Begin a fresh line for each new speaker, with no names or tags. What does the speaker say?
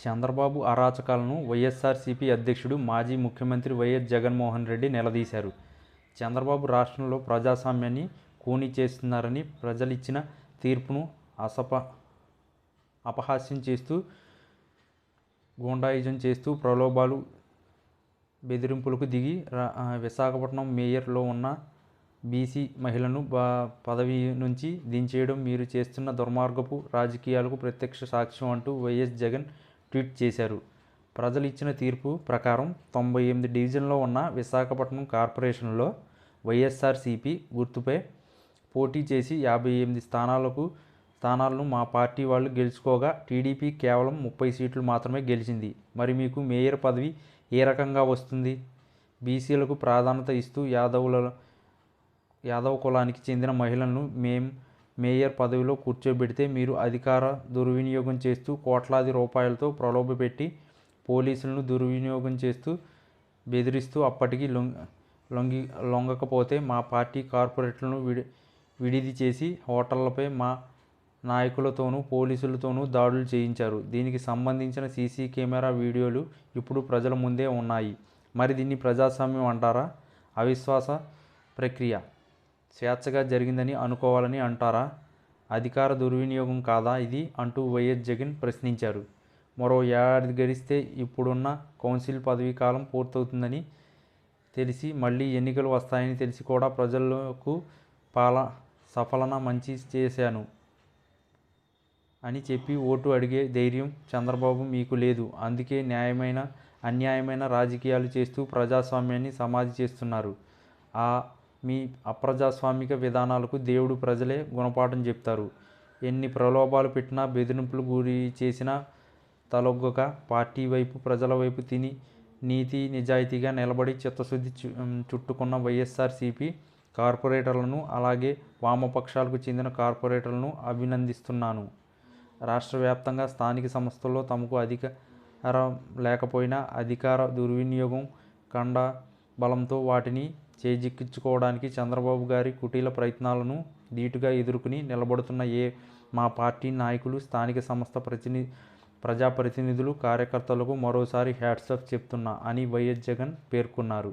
చంద్రబాబు అరాచకాలను వైఎస్ఆర్సీపీ అధ్యక్షుడు మాజీ ముఖ్యమంత్రి వైఎస్ జగన్మోహన్ రెడ్డి నిలదీశారు. చంద్రబాబు రాష్ట్రంలో ప్రజాస్వామ్యాన్ని ఖూనీ చేస్తున్నారని, ప్రజలిచ్చిన తీర్పును అపహాస్యం చేస్తూ, గూండాయిజం చేస్తూ, ప్రలోభాలు, బెదిరింపులకు దిగి విశాఖపట్నం మేయర్లో ఉన్న బీసీ మహిళను పదవి నుంచి దించేయడం మీరు చేస్తున్న దుర్మార్గపు రాజకీయాలకు ప్రత్యక్ష సాక్ష్యం అంటూ వైఎస్ జగన్ ట్వీట్ చేశారు. ప్రజలు ఇచ్చిన తీర్పు ప్రకారం 98 డివిజన్లో ఉన్న విశాఖపట్నం కార్పొరేషన్లో వైఎస్ఆర్సీపీ గుర్తుపై పోటీ చేసి 58 స్థానాలను మా పార్టీ వాళ్ళు గెలుచుకోగా టీడీపీ కేవలం 30 సీట్లు మాత్రమే గెలిచింది. మరి మీకు మేయర్ పదవి ఏ రకంగా వస్తుంది? బీసీలకు ప్రాధాన్యత ఇస్తూ యాదవ కులానికి చెందిన మహిళలను మేయర్ పదవిలో కూర్చోబెడితే మీరు అధికార దుర్వినియోగం చేస్తూ కోట్లాది రూపాయలతో ప్రలోభపెట్టి పోలీసులను దుర్వినియోగం చేస్తూ బెదిరిస్తూ అప్పటికి లొంగకపోతే మా పార్టీ కార్పొరేట్లను విడిది చేసి హోటళ్లపై మా నాయకులతోనూ పోలీసులతోనూ దాడులు చేయించారు. దీనికి సంబంధించిన సీసీ కెమెరా వీడియోలు ఇప్పుడు ప్రజల ముందే ఉన్నాయి. మరి దీన్ని ప్రజాస్వామ్యం అంటారా? అవిశ్వాస ప్రక్రియ స్వేచ్ఛగా జరిగిందని అనుకోవాలని అంటారా? అధికార దుర్వినియోగం కాదా ఇది అంటూ వైఎస్ జగన్ ప్రశ్నించారు. మరో ఏడాది గడిస్తే ఇప్పుడున్న కౌన్సిల్ పదవీ కాలం పూర్తవుతుందని తెలిసి మళ్ళీ ఎన్నికలు వస్తాయని తెలిసి కూడా ప్రజలకు సఫలన మంచి చేశాను అని చెప్పి ఓటు అడిగే ధైర్యం చంద్రబాబు మీకు లేదు. అందుకే అన్యాయమైన రాజకీయాలు చేస్తూ ప్రజాస్వామ్యాన్ని సమాధి చేస్తున్నారు. మీ అప్రజాస్వామిక విధానాలకు దేవుడు ప్రజలే గుణపాఠం చెప్తారు. ఎన్ని ప్రలోభాలు పెట్టినా, బెదిరింపులు గురి చేసినా తలొగ్గక పార్టీ వైపు, ప్రజల వైపు తిని నీతి నిజాయితీగా నిలబడి చిత్తశుద్ధి చుట్టుకున్న వైఎస్ఆర్సీపీ కార్పొరేటర్లను, అలాగే వామపక్షాలకు చెందిన కార్పొరేటర్లను అభినందిస్తున్నాను. రాష్ట్ర వ్యాప్తంగా స్థానిక సంస్థల్లో తమకు అధికారం లేకపోయినా అధికార దుర్వినియోగం కండ బలంతో వాటిని చేజిక్కించుకోవడానికి చంద్రబాబు గారి కుటిల ప్రయత్నాలను ధీటుగా ఎదుర్కొని నిలబడుతున్న మా పార్టీ నాయకులు, స్థానిక సంస్థ ప్రజాప్రతినిధులు, కార్యకర్తలకు మరోసారి హ్యాట్సాఫ్ చెప్తున్నా అని వైఎస్ జగన్ పేర్కొన్నారు.